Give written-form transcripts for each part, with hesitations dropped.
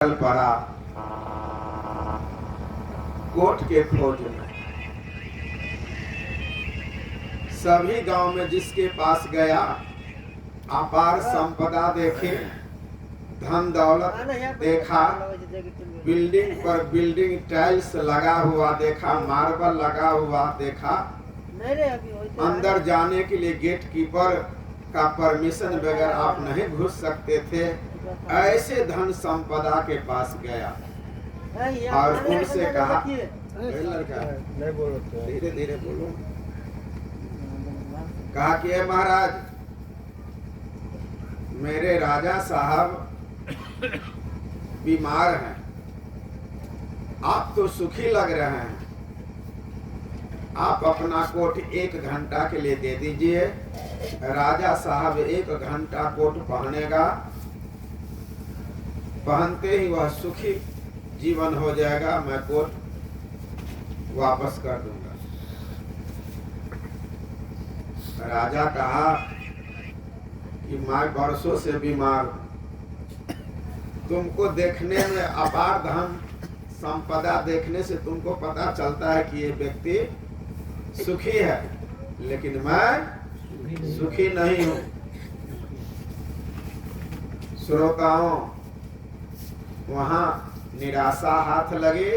कल पड़ा कोट के खोज में। सभी गांव में जिसके पास गया अपार संपदा देखे, धन दौलत देखा, बिल्डिंग पर बिल्डिंग टाइल्स लगा हुआ देखा, मार्बल लगा हुआ देखा। अंदर जाने के लिए गेट कीपर का परमिशन बगैर आप नहीं घुस सकते थे। ऐसे धन संपदा के पास गया और उनसे कहा, लड़का धीरे धीरे बोलो, कहा कि महाराज, मेरे राजा साहब बीमार हैं, आप तो सुखी लग रहे हैं, आप अपना कोट 1 घंटा के लिए दे दीजिए। राजा साहब 1 घंटा कोट पहनेगा, पहनते ही वह सुखी जीवन हो जाएगा, मैं कोट वापस कर दूंगा। राजा कहा कि मैं वर्षों से बीमार हूं, तुमको देखने में अपार धन संपदा देखने से तुमको पता चलता है कि ये व्यक्ति सुखी है, लेकिन मैं सुखी नहीं हूं। श्रोताओं, वहां निराशा हाथ लगी।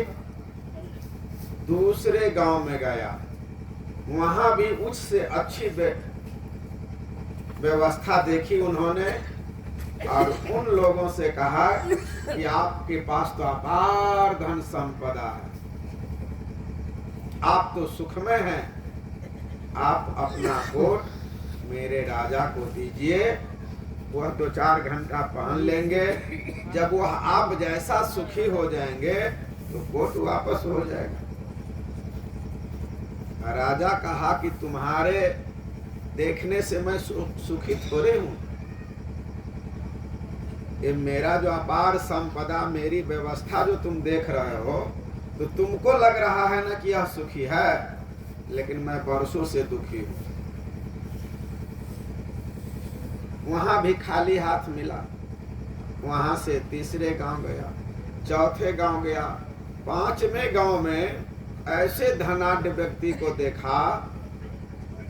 दूसरे गांव में गया, वहां भी उच्च से अच्छी व्यवस्था देखी उन्होंने और उन लोगों से कहा कि आपके पास तो अपार धन संपदा है, आप तो सुख में हैं, आप अपना कोट मेरे राजा को दीजिए, वह 2-4 घंटा पहन लेंगे। जब वह आप जैसा सुखी हो जाएंगे तो कोट वापस हो जाएगा। राजा कहा कि तुम्हारे देखने से मैं सुखी थोड़े हूं, ये मेरा जो अपार संपदा, मेरी व्यवस्था जो तुम देख रहे हो, तो तुमको लग रहा है ना कि यह सुखी है, लेकिन मैं वर्षों से दुखी हूं। वहां भी खाली हाथ मिला। वहां से तीसरे गांव गया, चौथे गांव गया, 5वें गांव में ऐसे धनाढ्य व्यक्ति को देखा,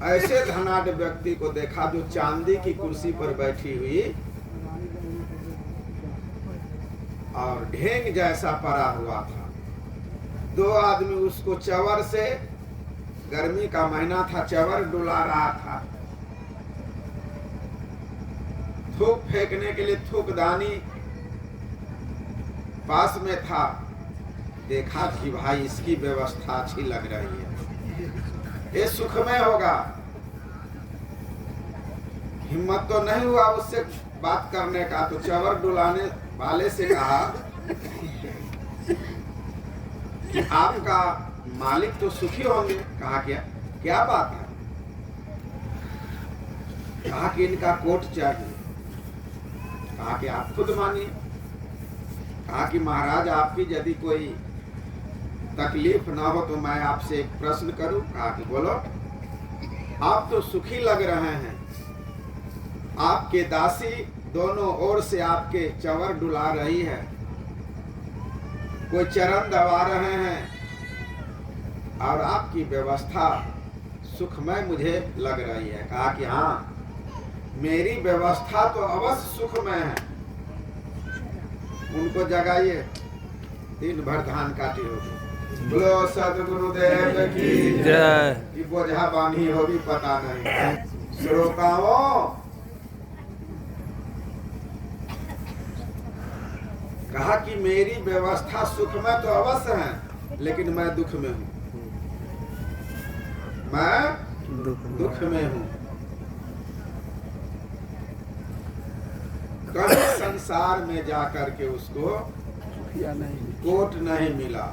ऐसे धनाढ्य व्यक्ति को देखा जो चांदी की कुर्सी पर बैठी हुई और ढेंग जैसा पड़ा हुआ था। 2 आदमी उसको चवर से, गर्मी का महीना था, चवर डुला रहा था। थूक फेंकने के लिए थूकदानी पास में था। देखा कि भाई इसकी व्यवस्था अच्छी लग रही है, ये सुखमय होगा। हिम्मत तो नहीं हुआ उससे बात करने का, तो चवर डुलाने वाले से कहा कि आपका मालिक तो सुखी होंगे। कहा क्या बात है? कहा कि इनका कोट चाहिए। कहा कि आप खुद मानिए। कहा कि महाराज, आपकी यदि कोई तकलीफ ना हो तो मैं आपसे एक प्रश्न करूं। कहा कि बोलो। आप तो सुखी लग रहे हैं, आपके दासी दोनों ओर से आपके चवर डुला रही है, कोई चरण दबा रहे हैं और आपकी व्यवस्था सुखमय मुझे लग रही है। कहा कि हाँ, मेरी व्यवस्था तो अवश्य सुखमय है। उनको जगाइए, दिन भर धान काटी होगी। बोलो सदगुरुदेव की जय। कि बोझा बांधी होगी पता नहीं। श्रोताओं, कहा कि मेरी व्यवस्था सुखमय तो अवश्य है, लेकिन मैं दुख में हूं, मैं दुख में हूं। कभी संसार में जाकर के उसको कोट नहीं मिला।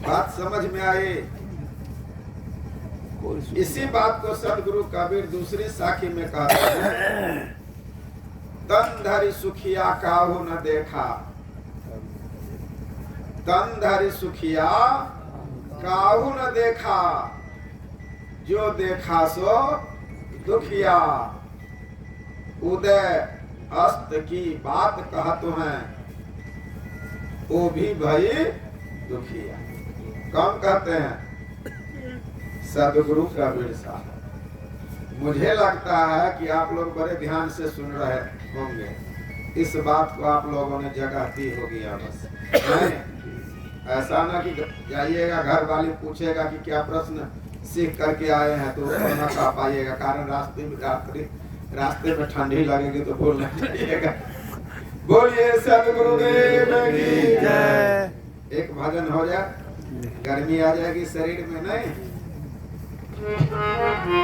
बात समझ में आई? इसी बात को सदगुरु कबीर दूसरी साखी में कहते हैं, तन धरि सुखिया काहू न देखा, तन धरि सुखिया काहू न देखा, जो देखा सो दुखिया। उदय अस्त की बात कहत हैं, वो भी भाई दुखिया। कौन कहते हैं? सदगुरु कबीर साहब। मुझे लगता है कि आप लोग बड़े ध्यान से सुन रहे होंगे, इस बात को आप लोगों ने जगह दी होगी। बस नहीं, ऐसा ना कि जाइएगा घर वाली पूछेगा कि क्या प्रश्न सीख करके आए हैं तो ना कह पाइएगा, कारण रास्ते में ठंडी लगेगी तो बोलना चाहिएगा। बोलिए सदगुरुदेव की जय। एक भजन हो जाए, गर्मी आ जाएगी शरीर में नहीं।